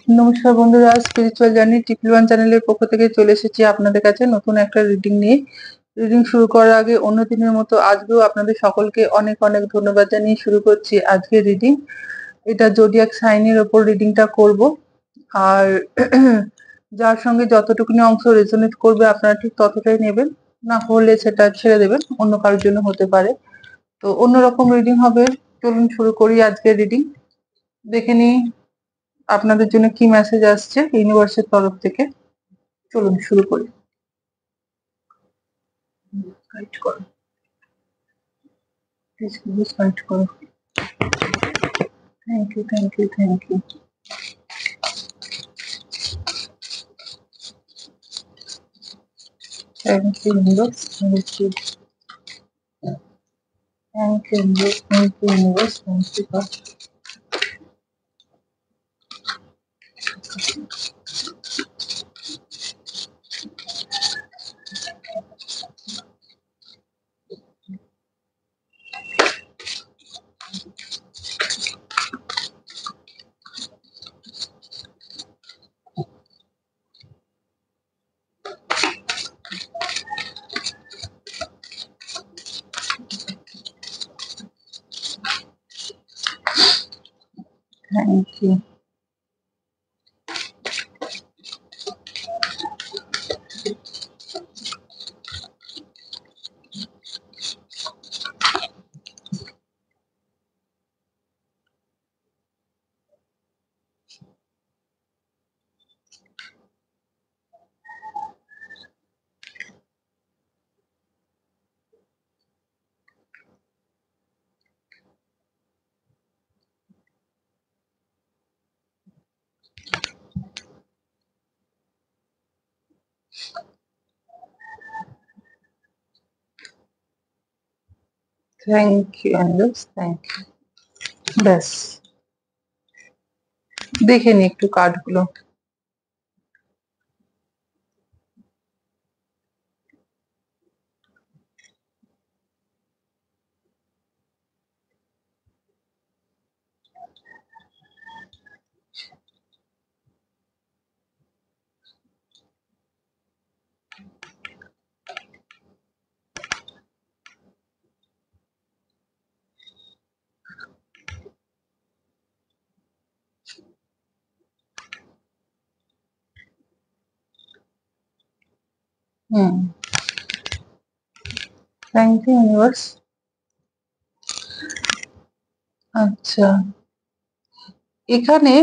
নমস্কার বন্ধুরা, spiritual journey triple one চ্যানেলের পক্ষ থেকে চলে এসেছি আপনাদের কাছে নতুন একটা রিডিং নিয়ে। রিডিং শুরু করার আগে অন্য দিনের মতো আজকেও আপনাদের সকলকে অনেক অনেক ধন্যবাদ জানিয়ে শুরু করছি আজকের রিডিং। এটা জোডিয়াক সাইনের ওপর রিডিংটা করব, আর যার সঙ্গে যতটুকুনি অংশ রেজোনেট করবে আপনারা ঠিক ততটাই নেবেন, না হলে সেটা ছেড়ে দেবেন, অন্য কারোর জন্য হতে পারে। তো অন্যরকম রিডিং হবে। চলুন শুরু করি আজকের রিডিং। দেখে নিই আপনাদের জন্য কি মেসেজ আসছে ইউনিভার্সের তরফ থেকে। চলুন শুরু করি। গাইড করো, প্লিজ প্লিজ গাইড করো। Thank you, thank you, thank you. Thank you universe, thank you, thank you universe, thank you universe, thank you God. Thank you. Thank you universe, thank you. ব্যাস, দেখে নি একটু কার্ডগুলো। Thank you universe. আচ্ছা, এখানে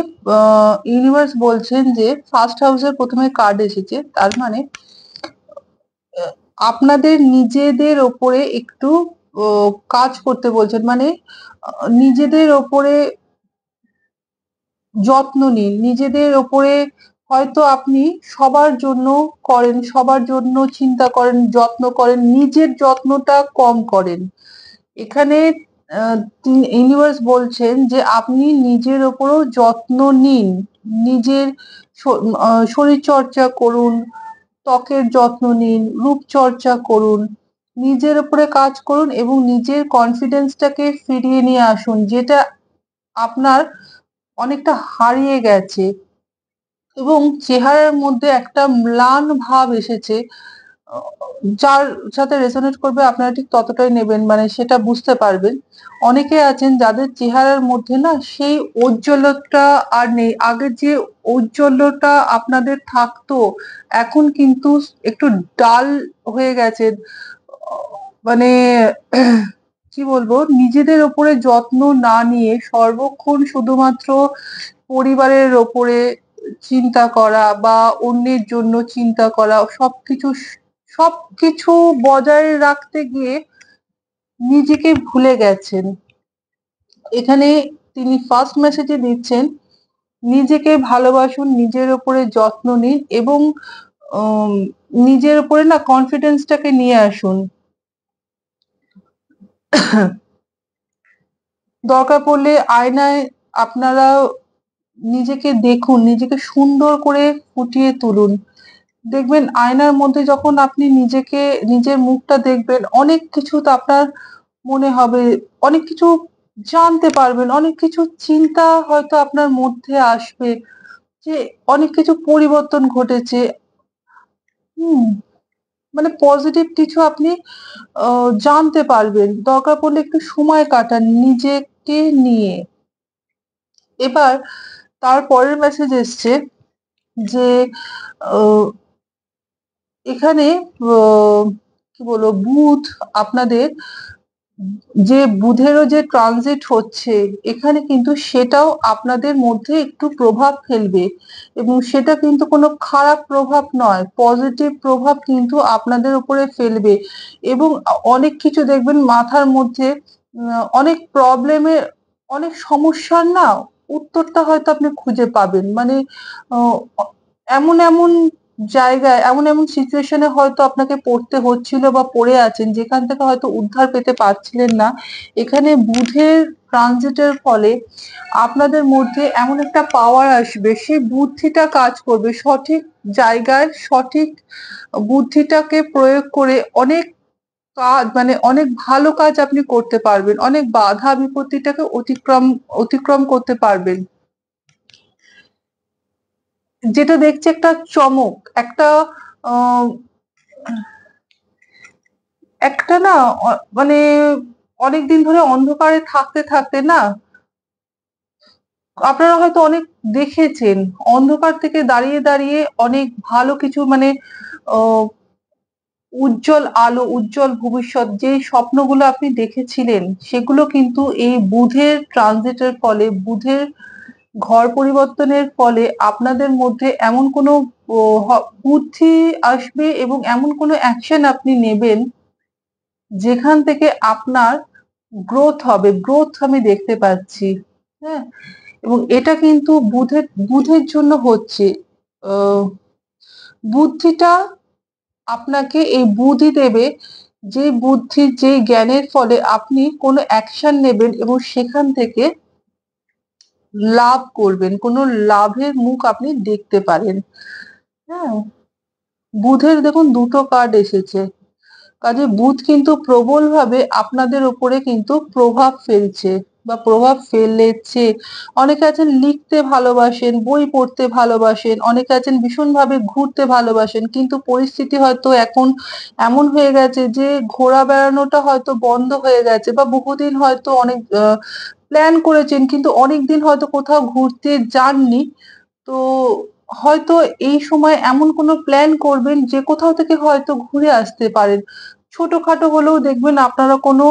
universe বলছেন যে first হাউসের প্রথমে কার্ড এসেছে, তার মানে আপনাদের নিজেদের ওপরে একটু কাজ করতে বলছেন, মানে নিজেদের ওপরে যত্ন নিন, নিজেদের ওপরে। হয়তো আপনি সবার জন্য করেন, সবার জন্য চিন্তা করেন, যত্ন করেন, নিজের যত্নটা কম করেন। এখানে ইউনিভার্স বলছেন যে আপনি নিজের ওপরও যত্ন নিন, নিজের শরীর চর্চা করুন, ত্বকের যত্ন নিন, রূপচর্চা করুন, নিজের উপরে কাজ করুন এবং নিজের কনফিডেন্সটাকে ফিরিয়ে নিয়ে আসুন, যেটা আপনার অনেকটা হারিয়ে গেছে এবং চেহারার মধ্যে একটা ম্লান ভাব এসেছে। যার সাথে রেজোনেট করবে আপনারা ঠিক ততটাই নেবেন, মানে সেটা বুঝতে পারবেন। অনেকে আছেন যাদের চেহারার মধ্যে না সেই ঔজ্জ্বল্যটা আর নেই। আগে যে ঔজ্জ্বল্যটা আপনাদের থাকতো, এখন কিন্তু একটু ডাল হয়ে গেছে। মানে কি বলবো, নিজেদের ওপরে যত্ন না নিয়ে সর্বক্ষণ শুধুমাত্র পরিবারের ওপরে চিন্তা করা বা অন্যের জন্য চিন্তা করা, সবকিছু বজায় রাখতে গিয়ে নিজেকে ভুলে গেছেন। এখানে তিনি ফার্স্ট মেসেজে দিচ্ছেন নিজেকে ভালোবাসুন, নিজের উপরে যত্ন নিন এবং নিজের উপরে না কনফিডেন্সটাকে নিয়ে আসুন। দরকার পড়লে আয়নায় আপনারা নিজেকে দেখুন, নিজেকে সুন্দর করে ফুটিয়ে তুলুন। দেখবেন আয়নার মধ্যে যখন আপনি নিজেকে, নিজের মুখটা দেখবেন, অনেক কিছু তো আপনার মনে হবে, অনেক কিছু জানতে পারবেন, অনেক কিছু চিন্তা হয়তো আপনার মধ্যে আসবে। যে অনেক কিছু পরিবর্তন ঘটেছে। হুম, মানে পজিটিভ কিছু আপনি জানতে পারবেন। দরকার পড়লে একটু সময় কাটান নিজেকে নিয়ে। এবার তার পরের মেসেজ এসছে যে আ এখানে আ কি বলবো বুধ আপনাদের যে বুধেরও যে ট্রানজিট হচ্ছে এখানে কিন্তু সেটাও আপনাদের মধ্যে একটু প্রভাব ফেলবে এবং সেটা কিন্তু কোনো খারাপ প্রভাব নয়, পজিটিভ প্রভাব কিন্তু আপনাদের উপরে ফেলবে এবং অনেক কিছু দেখবেন মাথার মধ্যে অনেক প্রবলেমের অনেক সমস্যার না উত্তরটা হয়তো আপনি খুঁজে পাবেন। মানে অ এমন জায়গায় এমন সিচুয়েশন এ হয়তো আপনাকে পড়তে হচ্ছিল বা পড়ে আছেন যেখান থেকে হয়তো উদ্ধার পেতে পারছিলেন না। এখানে বুধের ট্রানজিটের ফলে আপনাদের মধ্যে এমন একটা পাওয়ার আসবে, সেই বুদ্ধিটা কাজ করবে। সঠিক জায়গায় সঠিক বুদ্ধিটাকে প্রয়োগ করে অনেক কাজ মানে অনেক ভালো কাজ আপনি করতে পারবেন। অনেক বাধা বিপত্তিটাকে অতিক্রম করতে পারবেন। যেটা দেখছি একটা চমক, একটা আ একটা না মানে অনেকদিন ধরে অন্ধকারে থাকতে না আপনারা হয়তো অনেক দেখেছেন। অন্ধকার থেকে দাঁড়িয়ে অনেক ভালো কিছু মানে অ উজ্জ্বল আলো, উজ্জ্বল ভবিষ্যৎ যেই স্বপ্নগুলো আপনি দেখেছিলেন, সেগুলো কিন্তু এই বুধের ট্রানজিটের ফলে, বুধের ঘর পরিবর্তনের ফলে আপনাদের মধ্যে এমন কোনো ও হ বুদ্ধি আসবে এবং এমন কোনো অ্যাকশন আপনি নেবেন, যেখান থেকে আপনার গ্রোথ হবে। গ্রোথ আমি দেখতে পাচ্ছি। হ্যাঁ? এবং এটা কিন্তু বুধের জন্য হচ্ছে। আ বুদ্ধিটা আপনাকে এই বুদ্ধি দেবে, যে বুদ্ধি যেই জ্ঞানের ফলে আপনি কোনো অ্যাকশন নেবেন এবং সেখান থেকে লাভ করবেন। কোনো লাভের মুখ আপনি দেখতে পারেন। হ্যাঁ? বুধের দেখুন ২ টো কার্ড এসেছে। কাজেই বুধ কিন্তু প্রবলভাবে আপনাদের উপরে কিন্তু প্রভাব ফেলছে বা প্রভাব ফেলেছে। অনেকে আছেন লিখতে ভালোবাসেন, বই পড়তে ভালোবাসেন, অনেকে আছেন ভীষণভাবে ঘুরতে ভালোবাসেন। কিন্তু পরিস্থিতি হয়তো এখন এমন হয়ে গেছে যে ঘোরা বেড়ানোটা হয়তো বন্ধ হয়ে গেছে বা বহুদিন হয়তো অনেক প্ল্যান করেছেন কিন্তু অনেকদিন হয়তো কোথাও ঘুরতে যাননি। তো হয়তো এই সময় এমন কোনো প্ল্যান করবেন যে কোথাও থেকে হয়তো ঘুরে আসতে পারেন। ছোটখাটো হলেও দেখবেন আপনারা কোনো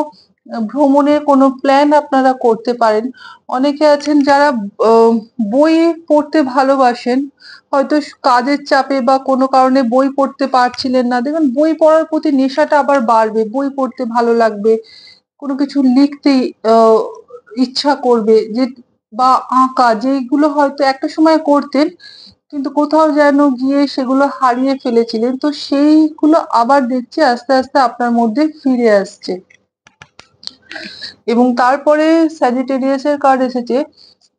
ভ্রমণের কোনো প্ল্যান আপনারা করতে পারেন। অনেকে আছেন যারা অ বই পড়তে ভালোবাসেন। হয়তো কাজের চাপে বা কোনো কারণে বই পড়তে পারছিলেন না। দেখবেন বই পড়ার প্রতি নেশাটা আবার বাড়বে। বই পড়তে ভালো লাগবে। কোনো কিছু লিখতে আ ইচ্ছা করবে যে বা আঁকা যেইগুলো হয়তো একটা সময় করতেন কিন্তু কোথাও যেন গিয়ে সেগুলো হারিয়ে ফেলেছিলেন। তো সেইগুলো আবার দেখছি আস্তে আপনার মধ্যে ফিরে আসছে। এবং তারপরে স্যাজিটেরিয়াস এর কার্ড এসেছে।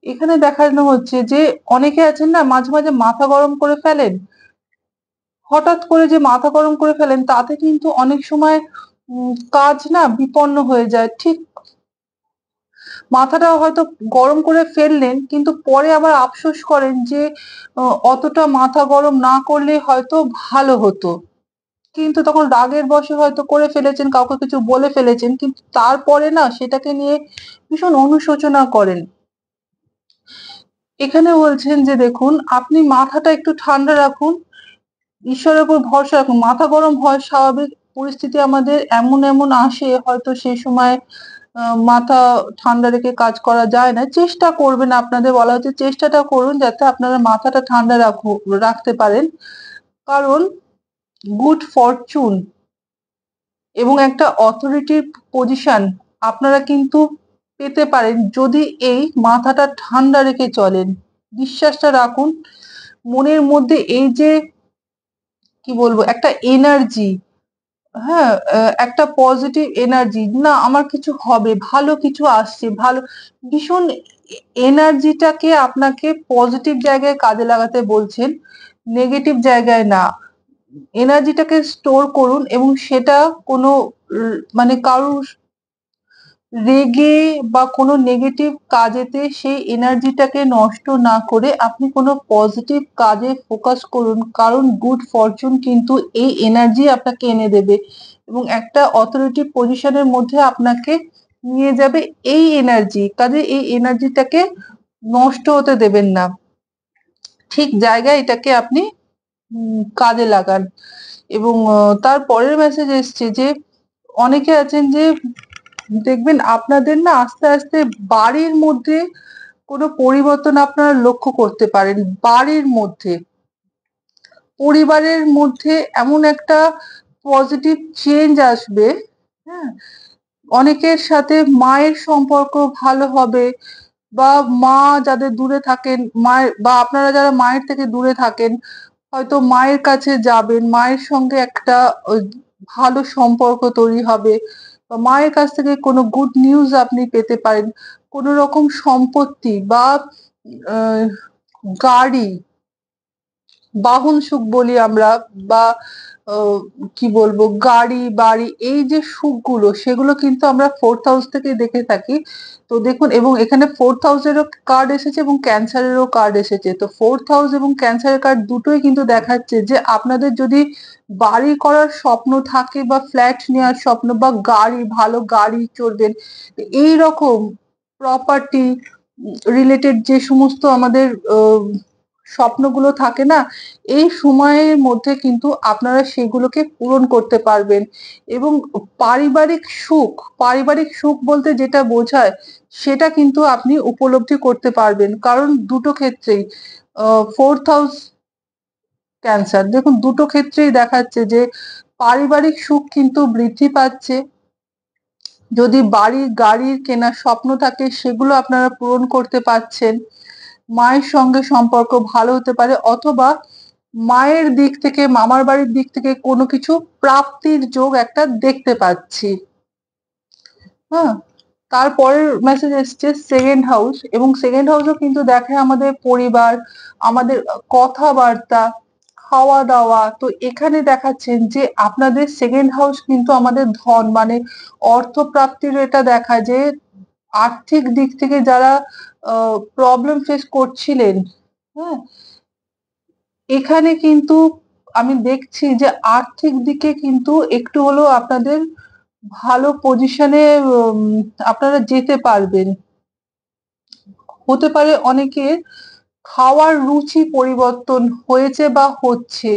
এখানে দেখানো হচ্ছে যে অনেকে আছেন না মাঝে মাথা গরম করে ফেলেন। হঠাৎ করে যে মাথা গরম করে ফেলেন তাতে কিন্তু অনেক সময় কাজ না বিপন্ন হয়ে যায়। ঠিক মাথাটা হয়তো গরম করে ফেললেন কিন্তু পরে আবার আফসোস করেন যে অতটা মাথা গরম না করলে হয়তো ভালো হতো। কিন্তু তখন রাগের বশে হয়তো করে ফেলেছেন, কাউকে কিছু বলে ফেলেছেন। কিন্তু তারপরে না সেটাকে নিয়ে ভীষণ অনুশোচনা করেন। এখানে বলছেন যে দেখুন আপনি মাথাটা একটু ঠান্ডা রাখুন, ঈশ্বরের উপর ভরসা রাখুন। মাথা গরম হয় স্বাভাবিক। পরিস্থিতি আমাদের এমন আসে হয়তো সেই সময় মাথা ঠান্ডা রেখে কাজ করা যায় না। চেষ্টা করবেন আপনাদের বলা হচ্ছে চেষ্টাটা করুন যাতে আপনারা মাথাটা ঠান্ডা রাখতে পারেন। কারণ গুড ফরচুন এবং একটা অথরিটির পজিশন আপনারা কিন্তু পেতে পারেন যদি এই মাথাটা ঠান্ডা রেখে চলেন। বিশ্বাসটা রাখুন। মনের মধ্যে এই যে কি বলবো একটা এনার্জি হ্যাঁ, একটা পজিটিভ এনার্জি না আমার কিছু হবে, ভালো কিছু আসছে, ভালো ভীষণ এনার্জিটাকে আপনাকে পজিটিভ জায়গায় কাজে লাগাতে বলছেন, নেগেটিভ জায়গায় না। এনার্জিটাকে স্টোর করুন এবং সেটা কোনো মানে কারুর রেগে বা কোনো নেগেটিভ কাজেতে সেই এনার্জিটাকে নষ্ট না করে আপনি কোনো পজিটিভ কাজে ফোকাস করুন, কারণ গুড ফরচুন কিন্তু এই এনার্জি আপনাকে এনে দেবে এবং একটা অথরিটি পজিশনের মধ্যে আপনাকে নিয়ে যাবে এই এনার্জি। কাজে এই এনার্জিটাকে নষ্ট হতে দেবেন না, ঠিক জায়গায় এটাকে আপনি কাজে লাগান। এবং তার পরের মেসেজ এসছে যে অনেকে আছেন যে দেখবেন আপনাদের না আস্তে আস্তে বাড়ির মধ্যে কোনো পরিবর্তন আপনারা লক্ষ্য করতে পারেন। বাড়ির মধ্যে, পরিবারের মধ্যে এমন একটা পজিটিভ চেঞ্জ আসবে। হ্যাঁ, অনেকের সাথে মায়ের সম্পর্ক ভালো হবে, বা মা যাদের দূরে থাকেন, মায়ের বা আপনারা যারা মায়ের থেকে দূরে থাকেন, হয়তো মায়ের কাছে যাবেন, মায়ের সঙ্গে একটা ভালো সম্পর্ক তৈরি হবে, বা মায়ের কাছ থেকে কোনো গুড নিউজ আপনি পেতে পারেন। কোনো রকম সম্পত্তি বা আহ, গাড়ি, বাহন সুখ বলি আমরা, বা আহ, কি বলবো, গাড়ি বাড়ি, এই যে সুখগুলো সেগুলো কিন্তু আমরা 4th হাউস থেকে দেখে থাকি। তো দেখুন, এবং এখানে 4th হাউসেরও কার্ড এসেছে এবং ক্যান্সারেরও কার্ড এসেছে। তো 4th হাউস এবং ক্যান্সারের কার্ড দুটোই কিন্তু দেখাচ্ছে যে আপনাদের যদি বাড়ি করার স্বপ্ন থাকে, বা ফ্ল্যাট নেওয়ার স্বপ্ন, বা গাড়ি, ভালো গাড়ি চড়বেন, এই রকম প্রপার্টি রিলেটেড যে সমস্ত আমাদের স্বপ্নগুলো থাকে না, এই সময়ের মধ্যে কিন্তু আপনারা সেগুলোকে পূরণ করতে পারবেন। এবং পারিবারিক সুখ, পারিবারিক সুখ বলতে যেটা বোঝায় সেটা কিন্তু আপনি উপলব্ধি করতে পারবেন, কারণ দুটো ক্ষেত্রেই 4th হাউস ক্যান্সার, দেখুন দুটো ক্ষেত্রেই দেখাচ্ছে যে পারিবারিক সুখ কিন্তু বৃদ্ধি পাচ্ছে। যদি বাড়ি গাড়ির কেনার স্বপ্ন থাকে সেগুলো আপনারা পূরণ করতে পারছেন। মায়ের সঙ্গে সম্পর্ক ভালো হতে পারে, অথবা মায়ের দিক থেকে, মামার বাড়ির দিক থেকে কোনো কিছু প্রাপ্তির যোগ একটা দেখতে পাচ্ছি। হ্যাঁ, তারপরের মেসেজ এসছে সেকেন্ড হাউস, এবং সেকেন্ড হাউসও কিন্তু দেখে আমাদের পরিবার, আমাদের কথাবার্তা, খাওয়া দাওয়া। তো এখানে দেখাচ্ছেন যে আপনাদের সেকেন্ড হাউস কিন্তু আমাদের ধন মানে অর্থ প্রাপ্তির এটা দেখায় যে আর্থিক দিক থেকে যারা প্রবলেম ফেস করছিলেন, হ্যাঁ, এখানে কিন্তু আমি দেখছি যে আর্থিক দিকে কিন্তু একটু হলেও আপনাদের ভালো পজিশনে আপনারা যেতে পারবেন। হতে পারে অনেকের খাওয়ার রুচি পরিবর্তন হয়েছে বা হচ্ছে।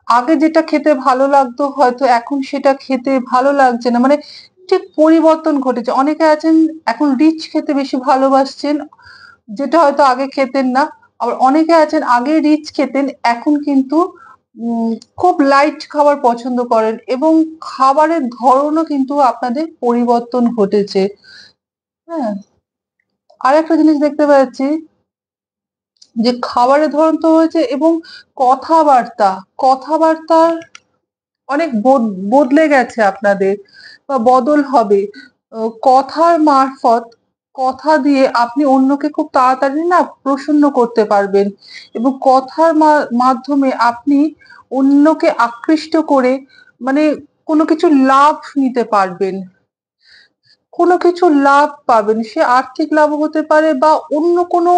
আগে যেটা খেতে ভালো লাগতো হয়তো এখন সেটা খেতে ভালো লাগছে না, মানে ঠিক পরিবর্তন ঘটেছে। অনেকে আছেন এখন রিচ খেতে বেশি ভালোবাসছেন, যেটা হয়তো আগে খেতেন না। আবার অনেকে আছেন আগে রিচ খেতেন, এখন কিন্তু উম খুব লাইট খাবার পছন্দ করেন, এবং খাবারের ধরনও কিন্তু আপনাদের পরিবর্তন ঘটেছে। হ্যাঁ, আরেকটা জিনিস দেখতে পাচ্ছি যে খাবারের ধরন তো হয়েছে, এবং কথাবার্তা, কথাবার্তার অনেক বদলে গেছে আপনাদের, বা বদল হবে। কথার মারফত, কথা দিয়ে আপনি অন্যকে খুব তাড়াতাড়ি না প্রসন্ন করতে পারবেন, এবং কথার মাধ্যমে আপনি অন্যকে আকৃষ্ট করে, মানে কোনো কিছু লাভ নিতে পারবেন, কোনো কিছু লাভ পাবেন। সে আর্থিক লাভ হতে পারে বা অন্য কোনো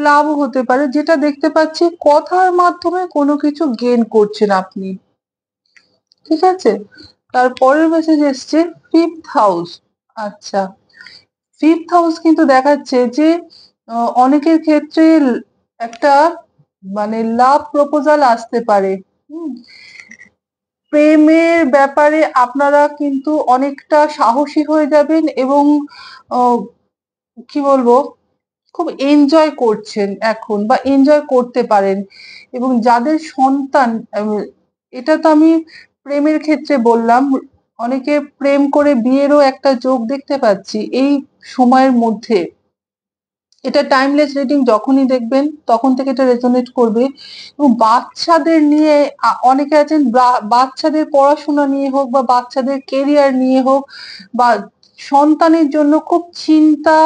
লাভ হতে পারে, যেটা দেখতে পাচ্ছি কথার মাধ্যমে কোনো কিছু গেইন করছেন আপনি। ঠিক আছে, তারপরের মেসেজ এসছে ফিফথ হাউস। আচ্ছা, ফিফথ হাউস কিন্তু দেখাচ্ছে যে অনেকের ক্ষেত্রে একটা মানে লাভ প্রপোজাল আসতে পারে। হুম, প্রেমের ব্যাপারে আপনারা কিন্তু অনেকটা সাহসী হয়ে যাবেন, এবং আহ, কি বলবো, খুব এনজয় করছেন এখন, বা এনজয় করতে পারেন। এবং যাদের সন্তান, এটা তো আমি প্রেমের ক্ষেত্রে বললাম, অনেকে প্রেম করে বিয়েরও একটা যোগ দেখতে পাচ্ছি এই সময়ের মধ্যে। এটা টাইমলেস রিডিং, যখনই দেখবেন তখন থেকে এটা রেজোনেট করবে। এবং বাচ্চাদের নিয়ে অনেকে আছেন, বাচ্চাদের পড়াশোনা নিয়ে হোক, বা বাচ্চাদের কেরিয়ার নিয়ে হোক, বা সন্তানের জন্য খুব চিন্তা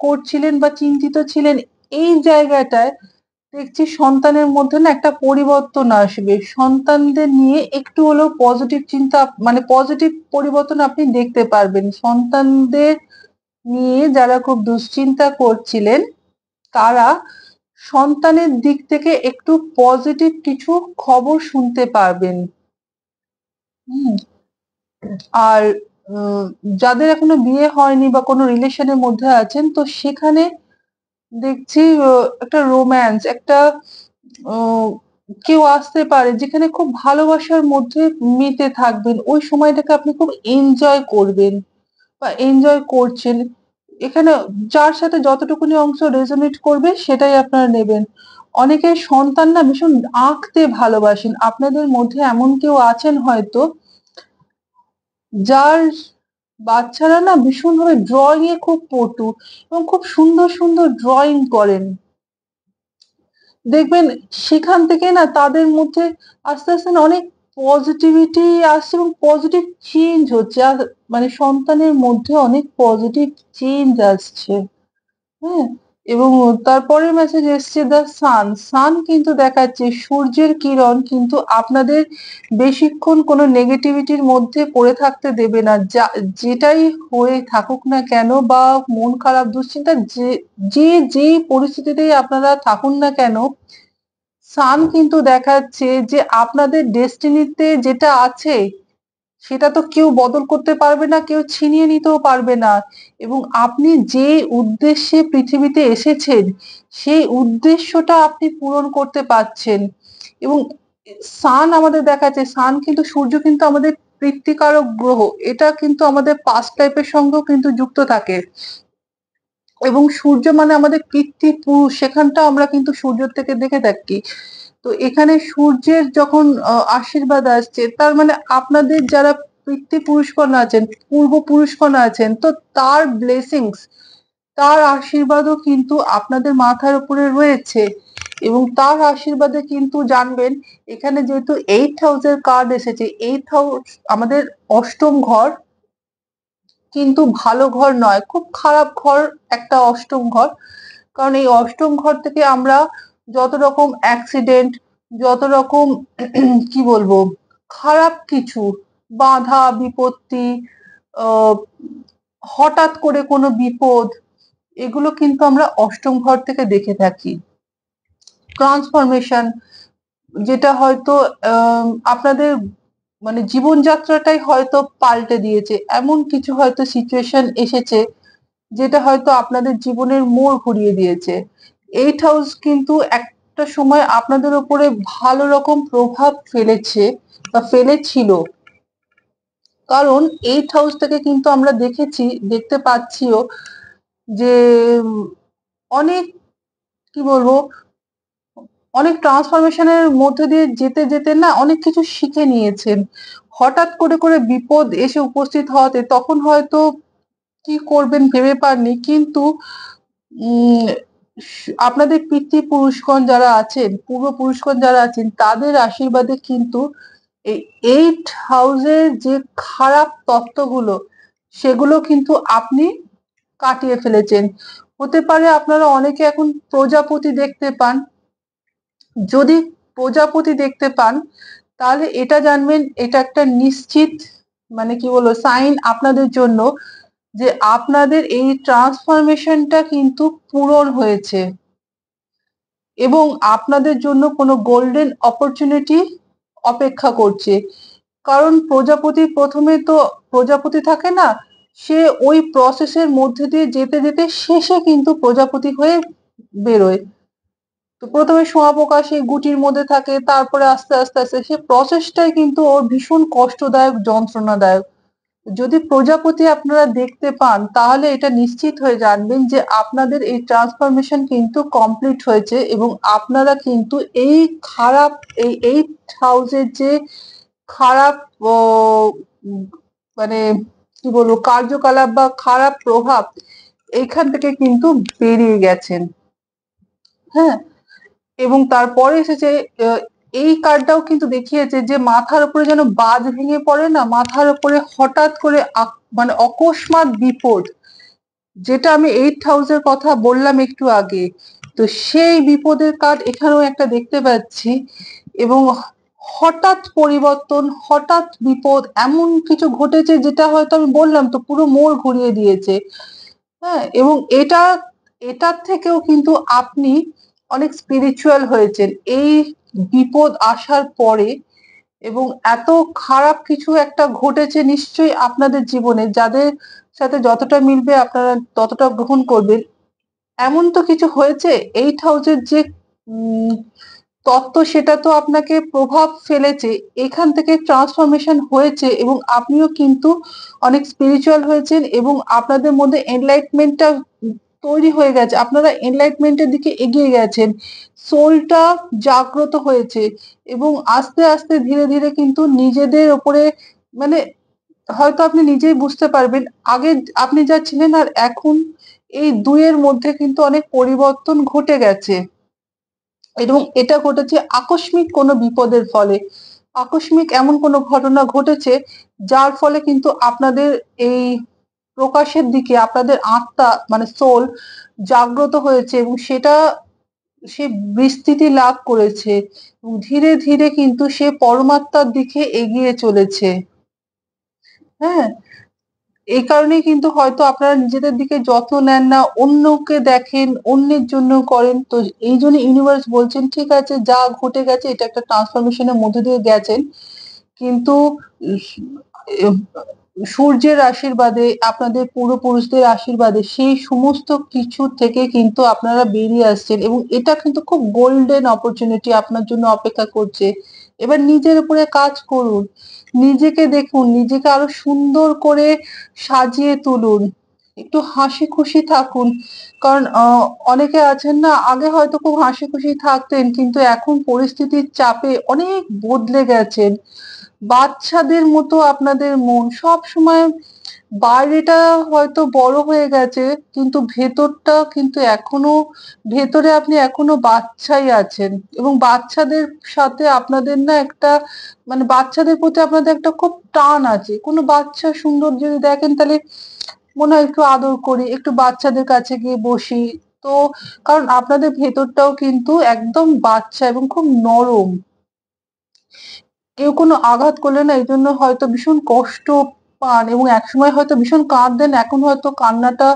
করছিলেন বা চিন্তিত ছিলেন, এই জায়গাটায় দেখছি সন্তানের মধ্যে না একটা পরিবর্তন আসবে। সন্তানদের নিয়ে একটু হলেও পজিটিভ চিন্তা, মানে পজিটিভ পরিবর্তন আপনি দেখতে পারবেন। সন্তানদের নিয়ে যারা খুব দুশ্চিন্তা করছিলেন, তারা সন্তানের দিক থেকে একটু পজিটিভ কিছু খবর শুনতে পারবেন। হুম। আর যাদের এখনো বিয়ে হয়নি বা কোনো রিলেশনের মধ্যে আছেন, তো সেখানে দেখছি একটা রোম্যান্স, একটা কেউ আসতে পারে যেখানে খুব ভালোবাসার মধ্যে মেতে থাকবেন। ওই সময়টাকে আপনি খুব এনজয় করবেন বা এনজয় করছেন। এখানে যার সাথে যতটুকুনি অংশ রেজোনেট করবে সেটাই আপনারা নেবেন। অনেকের সন্তান না ভীষণ আঁকতে ভালোবাসেন। আপনাদের মধ্যে এমন কেউ আছেন হয়তো, যার বাচ্চারা না ভীষণভাবে ড্রইং এ খুব পটু এবং খুব সুন্দর সুন্দর ড্রইং করেন। দেখবেন সেখান থেকে না তাদের মধ্যে আস্তে আস্তে না অনেক পজিটিভিটি আসছে এবং পজিটিভ চেঞ্জ হচ্ছে। আর মানে সন্তানের মধ্যে অনেক পজিটিভ চেঞ্জ আসছে। হ্যাঁ? এবং তারপরের মেসেজ এসছে দ্য সান। সান কিন্তু দেখাচ্ছে সূর্যের কিরণ কিন্তু আপনাদের বেশিক্ষণ কোনো নেগেটিভিটির মধ্যে পড়ে থাকতে দেবে না। যেটাই হয়ে থাকুক না কেন বা মন খারাপ, দুশ্চিন্তা যেই পরিস্থিতিতেই আপনারা থাকুন না কেন, সান কিন্তু দেখাচ্ছে যে আপনাদের ডেস্টিনিতে যেটা আছে সেটা তো কেউ বদল করতে পারবে না, কেউ ছিনিয়ে নিতেও পারবে না। এবং আপনি যে উদ্দেশ্যে পৃথিবীতে এসেছেন, সেই উদ্দেশ্যটা আপনি পূরণ করতে পারছেন। এবং সান আমাদের দেখাচ্ছে, সান কিন্তু সূর্য কিন্তু আমাদের প্রীতিকারক গ্রহ। এটা কিন্তু আমাদের পাস্ট লাইফের সঙ্গেও কিন্তু যুক্ত থাকে। এবং সূর্য মানে আমাদের পিতৃপুরুষ, সেখানটা আমরা কিন্তু সূর্যের থেকে দেখে থাকি। তো এখানে সূর্যের যখন আশীর্বাদ আসছে, তার মানে আপনাদের যারা পিতৃপুরুষগণ আছেন, পূর্বপুরুষগণ আছেন, তো তার ব্লেসিংস, তার আশীর্বাদও কিন্তু আপনাদের মাথার উপরে রয়েছে। এবং তার আশীর্বাদে কিন্তু জানবেন, এখানে যেহেতু 8 হাউসের কার্ড এসেছে, 8 হাউস আমাদের অষ্টম ঘর, কিন্তু ভালো ঘর নয়, খুব খারাপ ঘর একটা অষ্টম ঘর। কারণ এই অষ্টম ঘর থেকে আমরা যত রকম অ্যাক্সিডেন্ট, যত রকম কি বলবো, খারাপ কিছু, বাধা বিপত্তি, আহ হঠাৎ করে কোনো বিপদ, এগুলো কিন্তু আমরা অষ্টম ঘর থেকে দেখে থাকি। ট্রান্সফরমেশন, যেটা হয়তো আপনাদের মানে জীবনযাত্রাটাই হয়তো পাল্টে দিয়েছে, এমন কিছু হয়তো সিচুয়েশন এসেছে যেটা হয়তো আপনাদের জীবনের মোড় ঘুরিয়ে দিয়েছে। 8 হাউস কিন্তু একটা সময় আপনাদের উপরে ভালো রকম প্রভাব ফেলেছে বা ফেলেছিল। কারণ 8 হাউস থেকে কিন্তু আমরা দেখেছি, দেখতে পাচ্ছিও যে অনেক কি বলবো, অনেক ট্রান্সফরমেশনের মধ্যে দিয়ে যেতে যেতে না অনেক কিছু শিখে নিয়েছেন। হঠাৎ করে বিপদ এসে উপস্থিত হওয়াতে তখন হয়তো কি করবেন ভেবে পাননি, কিন্তু উম আপনাদের পিতৃপুরুষগণ যারা আছেন, পূর্বপুরুষগণ যারা আছেন, তাদের আশীর্বাদে কিন্তু এই 8 হাউসের যে খারাপ তত্ত্বগুলো, সেগুলো কিন্তু আপনি কাটিয়ে ফেলেছেন। হতে পারে আপনারা অনেকে এখন প্রজাপতি দেখতে পান। যদি প্রজাপতি দেখতে পান, তাহলে এটা জানবেন এটা একটা নিশ্চিত মানে কি বলবো সাইন আপনাদের জন্য, যে আপনাদের এই ট্রান্সফরমেশনটা কিন্তু পূরণ হয়েছে এবং আপনাদের জন্য কোনো গোল্ডেন অপরচুনিটি অপেক্ষা করছে। কারণ প্রজাপতি প্রথমে তো প্রজাপতি থাকে না, সে ওই প্রসেসের মধ্যে দিয়ে যেতে যেতে শেষে কিন্তু প্রজাপতি হয়ে বেরোয়। তো প্রথমে শুঁয়াপোকা সেই গুটির মধ্যে থাকে, তারপরে আস্তে আস্তে আস্তে সে প্রসেসটাই কিন্তু ওর ভীষণ কষ্টদায়ক, যন্ত্রণাদায়ক। যদি প্রজাপতি আপনারা দেখতে পান, তাহলে এটা নিশ্চিত হয়ে জানবেন যে আপনাদের এই ট্রান্সফরমেশন কিন্তু কমপ্লিট হয়েছে এবং আপনারা কিন্তু এই খারাপ, এই 8 হাউসের যে খারাপ মানে কি বলবো কার্যকলাপ বা খারাপ প্রভাব, এইখান থেকে কিন্তু বেরিয়ে গেছেন। হ্যাঁ, এবং তারপরে এসেছে আহ, এই কার্ডটাও কিন্তু দেখিয়েছে যে মাথার উপরে যেন বাজ ভেঙে পড়ে না, মাথার উপরে হঠাৎ করে মানে অকস্মাৎ বিপদ, যেটা আমি 8 হাউসের কথা বললাম একটু আগে, তো সেই বিপদের কার্ড এখানেও একটা দেখতে পাচ্ছি। এবং হঠাৎ পরিবর্তন, হঠাৎ বিপদ, এমন কিছু ঘটেছে যেটা হয়তো আমি বললাম তো পুরো মোড় ঘুরিয়ে দিয়েছে। হ্যাঁ, এবং এটার থেকেও কিন্তু আপনি অনেক স্পিরিচুয়াল হয়েছেন এই বিপদ আসার পরে। এবং এত খারাপ কিছু একটা ঘটেছে নিশ্চয়ই আপনাদের জীবনে, যাদের সাথে যতটা মিলবে আপনারা ততটা গ্রহণ করবেন। এমন তো কিছু হয়েছে 8 হাউসের যে উম তত্ত্ব, সেটা তো আপনাকে প্রভাব ফেলেছে, এখান থেকে ট্রান্সফরমেশন হয়েছে এবং আপনিও কিন্তু অনেক স্পিরিচুয়াল হয়েছেন এবং আপনাদের মধ্যে এনলাইটমেন্টটা তৈরি হয়ে গেছে, আপনারা এনলাইটমেন্টের দিকে এগিয়ে গেছেন, সোলটা জাগ্রত হয়েছে এবং আস্তে আস্তে ধীরে ধীরে কিন্তু নিজেদের ওপরে, মানে হয়তো আপনি নিজেই বুঝতে পারবেন আগে আপনি যা ছিলেন আর এখন এই দুইয়ের মধ্যে কিন্তু অনেক পরিবর্তন ঘটে গেছে। এবং এটা ঘটেছে আকস্মিক কোনো বিপদের ফলে। আকস্মিক এমন কোনো ঘটনা ঘটেছে যার ফলে কিন্তু আপনাদের এই প্রকাশের দিকে আপনাদের আত্মা, মানে সোল জাগ্রত হয়েছে এবং সেটা সে বিস্তৃতি লাভ করেছে এবং ধীরে ধীরে কিন্তু সে পরমাত্মার দিকে এগিয়ে চলেছে। হ্যাঁ, এই কারণেই কিন্তু হয়তো আপনারা নিজেদের দিকে যত্ন নেন না, অন্যকে দেখেন, অন্যের জন্য করেন। তো এই জন্য ইউনিভার্স বলছেন ঠিক আছে যা ঘটে গেছে এটা একটা ট্রান্সফরমেশন এর মধ্যে দিয়ে গেছেন। কিন্তু উস সূর্যের আশীর্বাদে, আপনাদের পূর্বপুরুষদের আশীর্বাদে সেই সমস্ত কিছু থেকে কিন্তু আপনারা বেরিয়ে আসছেন এবং এটা কিন্তু খুব গোল্ডেন অপরচুনিটি আপনার জন্য অপেক্ষা করছে। এবার নিজের উপরে কাজ করুন, নিজেকে দেখুন, নিজেকে আরো সুন্দর করে সাজিয়ে তুলুন, একটু হাসি খুশি থাকুন। কারণ অনেকে আছেন না, আগে হয়তো খুব হাসি খুশি থাকতেন কিন্তু এখন পরিস্থিতির চাপে অনেক বদলে গেছেন। বাচ্চাদের মতো আপনাদের মন সবসময়, বাইরেটা হয়তো বড় হয়ে গেছে কিন্তু ভেতরটা কিন্তু এখনো, ভেতরে আপনি এখনো বাচ্চাই আছেন এবং বাচ্চাদের সাথে আপনাদের না একটা, মানে বাচ্চাদের প্রতি আপনাদের একটা খুব টান আছে। কোনো বাচ্চা সুন্দর যদি দেখেন তাহলে মনে হয় একটু আদর করি, একটু বাচ্চাদের কাছে গিয়ে বসি। তো কারণ আপনাদের ভেতরটাও কিন্তু একদম বাচ্চা এবং খুব নরম। কেউ কোনো আঘাত করলে না এইজন্য হয়তো ভীষণ কষ্ট পান এবং একসময় হয়তো ভীষণ কাঁদতেন, এখন হয়তো কান্নাটা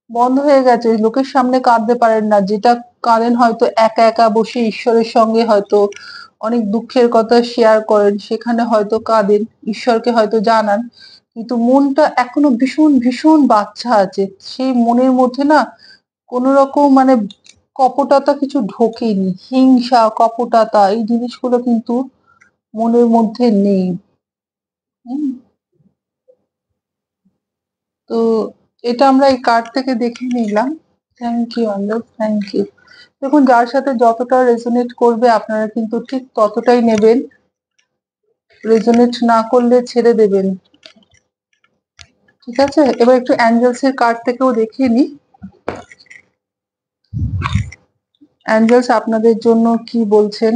বন্ধ হয়ে গেছে, লোকের সামনে কাঁদতে পারেন না, যেটা কাঁদেন হয়তো একা একা বসে ঈশ্বরের সঙ্গে হয়তো অনেক দুঃখের কথা শেয়ার করেন, সেখানে হয়তো কাঁদেন, ঈশ্বরকে হয়তো জানান। কিন্তু মনটা এখনো ভীষণ ভীষণ বাচ্চা আছে, সেই মনের মধ্যে না কোনো রকম মানে কপটতা কিছু ঢোকেনি, হিংসা কপটতা এই জিনিসগুলো কিন্তু মনের মধ্যে নেই। হুম, তো এটা আমরা এই কার্ড থেকে দেখে নিলাম। থ্যাংক ইউ আন্দাজ, থ্যাংক ইউ। দেখুন, যার সাথে যতটা রেজোনেট করবে আপনারা কিন্তু ঠিক ততটাই নেবেন, রেজোনেট না করলে ছেড়ে দেবেন। ঠিক আছে, এবার একটু অ্যাঞ্জেলস এর কার্ড থেকেও দেখিয়ে নিই অ্যাঞ্জেলস আপনাদের জন্য কি বলছেন।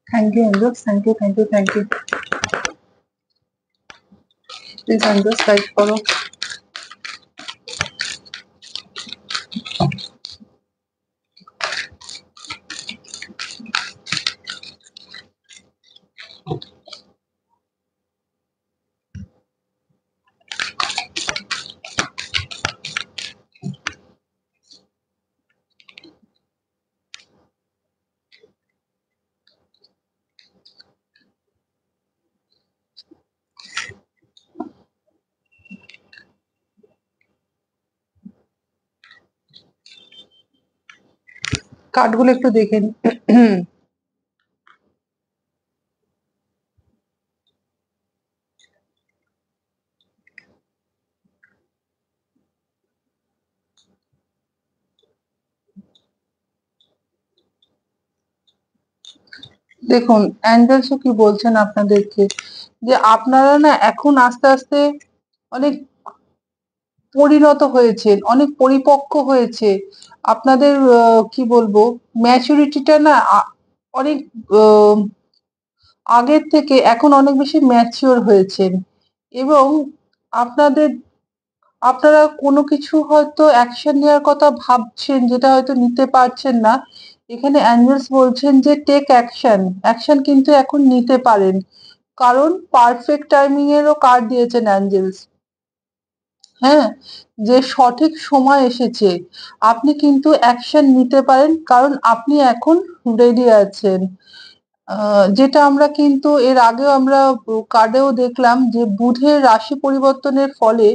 Thank you angels, thank you, thank you, thank you. Please angels guide করো। কার্ডগুলো একটু দেখে নিই। দেখুন, অ্যাঞ্জেলসও কি বলছেন আপনাদেরকে, যে আপনারা না এখন আস্তে আস্তে অনেক পরিণত হয়েছেন, অনেক পরিপক্ক হয়েছে। আপনাদের কি বলবো, ম্যাচুরিটিটা না অনেক আহ, আগের থেকে এখন অনেক বেশি ম্যাচিওর হয়েছেন এবং আপনাদের, আপনারা কোনো কিছু হয়তো অ্যাকশন নেওয়ার কথা ভাবছেন যেটা হয়তো নিতে পারছেন না, এখানে অ্যাঞ্জেলস বলছেন যে টেক অ্যাকশন, অ্যাকশন কিন্তু এখন নিতে পারেন, কারণ পারফেক্ট টাইমিং এরও কার্ড দিয়েছেন অ্যাঞ্জেলস। হ্যাঁ, যে সঠিক সময় এসেছে, আপনি কিন্তু অ্যাকশন নিতে পারেন, কারণ আপনি এখন রেডি আছেন। যেটা আমরা কিন্তু এর আগেও আমরা কার্ডেও দেখলাম যে বুধের রাশি পরিবর্তনের ফলে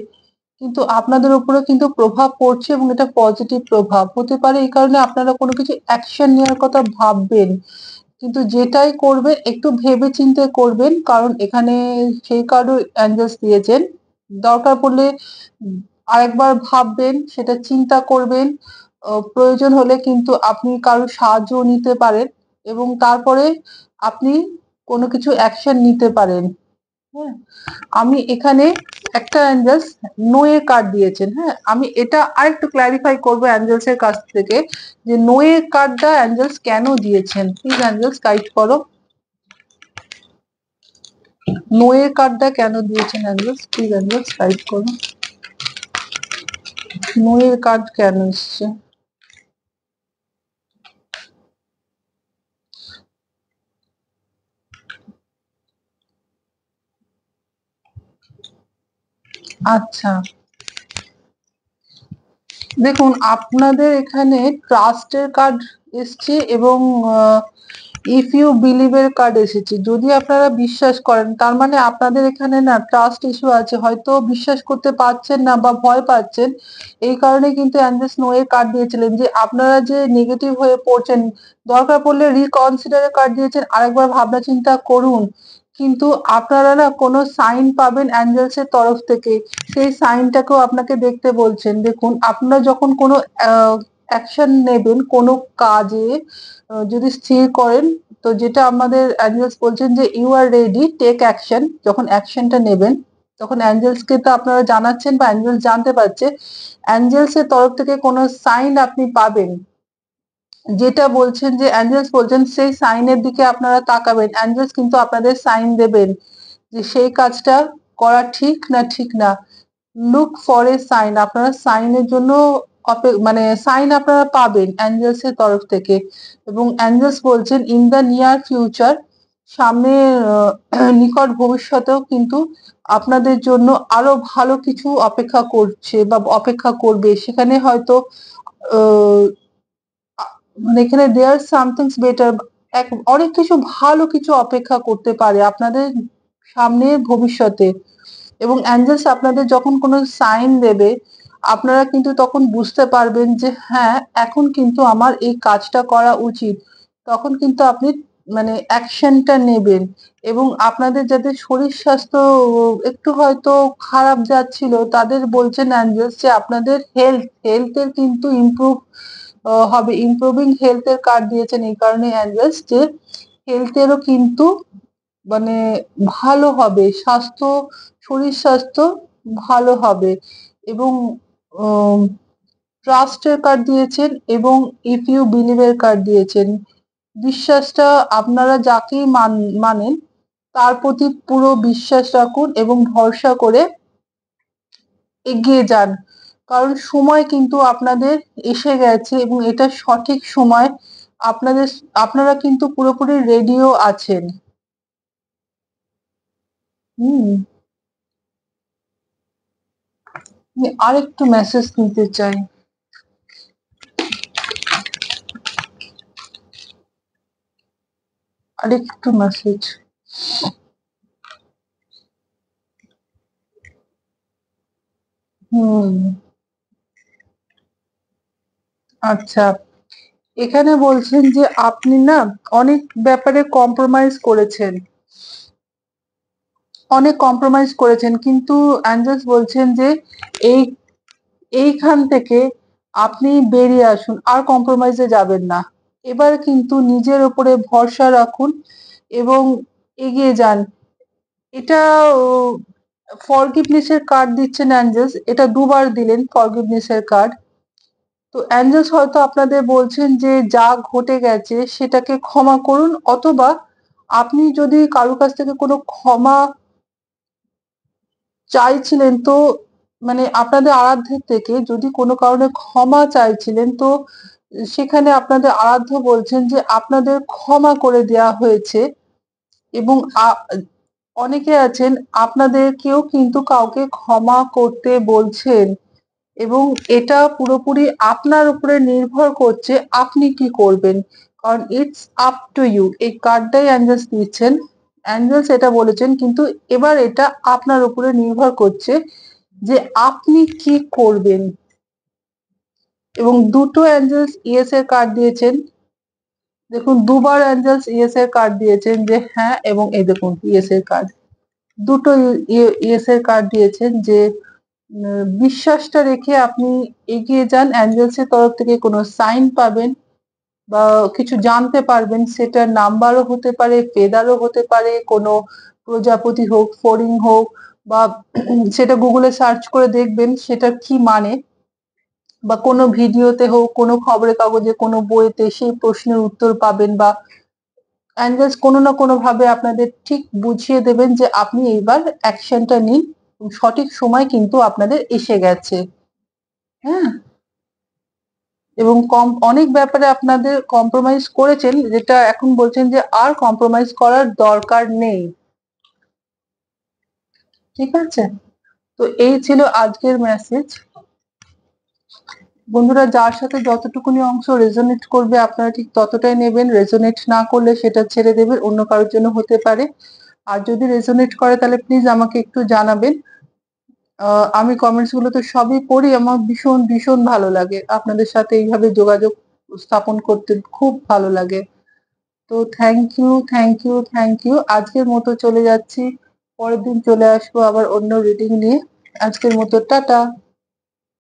কিন্তু আপনাদের উপরে কিন্তু প্রভাব পড়ছে, এবং এটা পজিটিভ প্রভাব হতে পারে। এই কারণে আপনারা কোনো কিছু অ্যাকশন নেওয়ার কথা ভাববেন, কিন্তু যেটাই করবেন একটু ভেবে চিন্তে করবেন, কারণ এখানে সেই কার্ডও অ্যাঞ্জেলস দিয়েছেন। দরকার পড়লে আরেকবার ভাববেন, সেটা চিন্তা করবেন। প্রয়োজন হলে কিন্তু আপনি কারোর সাহায্যও নিতে পারেন, এবং তারপরে আপনি কোনো কিছু অ্যাকশন নিতে পারেন। হ্যাঁ, আমি এখানে একটা অ্যাঞ্জেলস নো এর কার্ড দিয়েছেন। হ্যাঁ, আমি এটা আরেকটু ক্ল্যারিফাই করবো অ্যাঞ্জেলস এর কাছ থেকে, যে নো এর কার্ডটা অ্যাঞ্জেলস কেন দিয়েছেন। প্লিজ অ্যাঞ্জেলস গাইড করো, নো এর কার্ডটা কেন দিয়েছেন অ্যাঞ্জেলস, প্লিজ অ্যাঞ্জেলস গাইড করো, নো এর কার্ড কেন এসছে। আচ্ছা, দেখুন আপনাদের এখানে ট্রাস্টের কার্ড এসছে, এবং ইফ ইউ বিলিভ এর কার্ড এসেছে। যদি আপনারা বিশ্বাস করেন, তার মানে আপনাদের এখানে না ট্রাস্ট ইস্যু আছে, হয়তো বিশ্বাস করতে পারছেন না বা ভয় পাচ্ছেন। এই কারণে কিন্তু অ্যাঞ্জেলস নো এর কার্ড দিয়েছিলেন, যে আপনারা যে নেগেটিভ হয়ে পড়ছেন, দরকার পড়লে রিকনসিডার এর কার্ড দিয়েছেন, আরেকবার ভাবনা চিন্তা করুন। কিন্তু আপনারা না কোনো সাইন পাবেন অ্যাঞ্জেলস এর তরফ থেকে, সেই সাইনটাকেও আপনাকে দেখতে বলছেন। দেখুন, আপনারা যখন কোনো অ্যাকশন নেবেন কোনো কাজে, যদি স্থির করেন, তো যেটা আমাদের অ্যাঞ্জেলস বলছেন যে you are ready, take action. যখন অ্যাকশনটা নেবেন, তখন অ্যাঞ্জেলসকে তো আপনারা জানাচ্ছেন বা অ্যাঞ্জেলস জানতে পারছে, অ্যাঞ্জেলস এর তরফ থেকে কোনো সাইন আপনি পাবেন, যেটা বলছেন যে অ্যাঞ্জেলস বলছেন সেই সাইনের দিকে আপনারা তাকাবেন। অ্যাঞ্জেলস কিন্তু আপনাদের সাইন দেবেন যে সেই কাজটা করা ঠিক না ঠিক না। লুক ফর এ সাইন, আপনারা সাইনের জন্য মানে সাইন আপনারা পাবেন অ্যাঞ্জেলস এর তরফ থেকে। এবং অ্যাঞ্জেলস বলছেন ইন দ্য নিয়ার ফিউচার, সামনে নিকট ভবিষ্যতেও কিন্তু আপনাদের জন্য আরো ভালো কিছু অপেক্ষা করছে বা অপেক্ষা করবে। সেখানে হয়তো আহ, মানে এখানে দেয়ার সামথিংস বেটার, অনেক কিছু ভালো কিছু অপেক্ষা করতে পারে আপনাদের সামনে ভবিষ্যতে। এবং অ্যাঞ্জেলস আপনাদের যখন কোনো সাইন দেবে, আপনারা কিন্তু তখন বুঝতে পারবেন যে হ্যাঁ, এখন কিন্তু আমার এই কাজটা করা উচিত। তখন কিন্তু আপনি মানে অ্যাকশনটা নেবেন। এবং আপনাদের যাদের শরীর স্বাস্থ্য একটু হয়তো খারাপ যাচ্ছিল, তাদের বলছেন অ্যাঞ্জেলস যে আপনাদের হেলথের কিন্তু ইমপ্রুভ হবে, ইমপ্রুভিং হেলথ এর কার্ড দিয়েছেন। এই কারণে অ্যাঞ্জেলস যে হেলথেরও কিন্তু মানে ভালো হবে, শরীর স্বাস্থ্য ভালো হবে। এবং ট্রাস্টের কার্ড দিয়েছেন, এবং ইফ ইউ বিলিভ এর কার্ড দিয়েছেন। বিশ্বাসটা আপনারা যাকেই মানেন, তার প্রতি পুরো বিশ্বাস রাখুন এবং ভরসা করে এগিয়ে যান, কারণ সময় কিন্তু আপনাদের এসে গেছে, এবং এটা সঠিক সময়। আপনাদের আপনারা কিন্তু পুরোপুরি রেডিও আছেন। হুম, আমি আরেকটু মেসেজ নিতে চাই, আরেকটু মেসেজ। হুম, আচ্ছা, এখানে বলছেন যে আপনি না অনেক ব্যাপারে কম্প্রোমাইজ করেছেন, অনেক কম্প্রোমাইজ করেছেন, কিন্তু অ্যাঞ্জেলস বলছেন যে এই এইখান থেকে আপনি বেরিয়ে আসুন, আর কম্প্রোমাইজে যাবেন না। এবার কিন্তু নিজের উপরে ভরসা রাখুন এবং এগিয়ে যান। এটা ফরগিভনেস এর কার্ড দিচ্ছেন অ্যাঞ্জেলস, এটা দুবার দিলেন ফরগিভনেস এর কার্ড। তো অ্যাঞ্জেলস হয়তো আপনাদের বলছেন যে যা ঘটে গেছে সেটাকে ক্ষমা করুন, অথবা আপনি যদি কারোর কাছ থেকে কোনো ক্ষমা চাইছিলেন, তো মানে আপনাদের আরাধ্যের থেকে যদি কোনো কারণে ক্ষমা চাইছিলেন, তো সেখানে আপনাদের আরাধ্য বলছেন যে আপনাদের ক্ষমা করে দেয়া হয়েছে এবং অনেকে আছেন আপনাদেরকেও কিন্তু কাউকে ক্ষমা করতে বলছেন এবং এটা পুরোপুরি আপনার উপরে নির্ভর করছে আপনি কি করবেন। কারণ ইটস আপ টু ইউ। এই কার্ডটাই অ্যাঞ্জেলস দিচ্ছেন। অ্যাঞ্জেলস এটা বলেছেন কিন্তু এবার এটা আপনার উপরে নির্ভর করছে যে আপনি কি করবেন। এবং দুটো অ্যাঞ্জেলস ইয়েস এর কার্ড দিয়েছেন। দেখুন দুবার অ্যাঞ্জেলস ইয়েস এর কার্ড দিয়েছেন যে হ্যাঁ, এবং এই দেখুন ইয়েস এর কার্ড। দুটো ইয়েস এর কার্ড দিয়েছেন যে বিশ্বাসটা রেখে আপনি এগিয়ে যান। অ্যাঞ্জেলস এর তরফ থেকে কোনো সাইন পাবেন বা কিছু জানতে পারবেন, সেটা নাম্বারও হতে পারে, ফেদারও হতে পারে, কোনো প্রজাপতি হোক, ফড়িং হোক, বা সেটা গুগলে সার্চ করে দেখবেন সেটার কি মানে, বা কোনো ভিডিওতে হোক, কোনো খবরের কাগজে, কোনো বইতে সেই প্রশ্নের উত্তর পাবেন, বা অ্যাঞ্জেলস কোনো না কোনো ভাবে আপনাদের ঠিক বুঝিয়ে দেবেন যে আপনি এইবার অ্যাকশনটা নিন। সঠিক সময় কিন্তু আপনাদের এসে গেছে। হ্যাঁ, এবং অনেক ব্যাপারে আপনাদের কম্প্রোমাইজ করেছেন, যেটা এখন বলছেন যে আর কম্প্রোমাইজ করার দরকার নেই। ঠিক আছে, তো এই ছিল আজকের মেসেজ। বন্ধুরা, যার সাথে যতটুকুনি অংশ রেজোনেট করবে আপনারা ঠিক ততটাই নেবেন, রেজোনেট না করলে সেটা ছেড়ে দেবেন, অন্য কারোর জন্য হতে পারে। আর যদি রেজোনেট করে তাহলে প্লিজ আমাকে একটু জানাবেন। আমি কমেন্টস গুলোতে সবই পড়ি, আমার ভীষণ ভীষণ ভালো লাগে, আপনাদের সাথে এইভাবে যোগাযোগ স্থাপন করতে খুব ভালো লাগে। তো thank you, thank you, thank you. আজকের মতো চলে যাচ্ছি, পরের দিন চলে আসবো আবার অন্য রিডিং নিয়ে। আজকের মতো টাটা।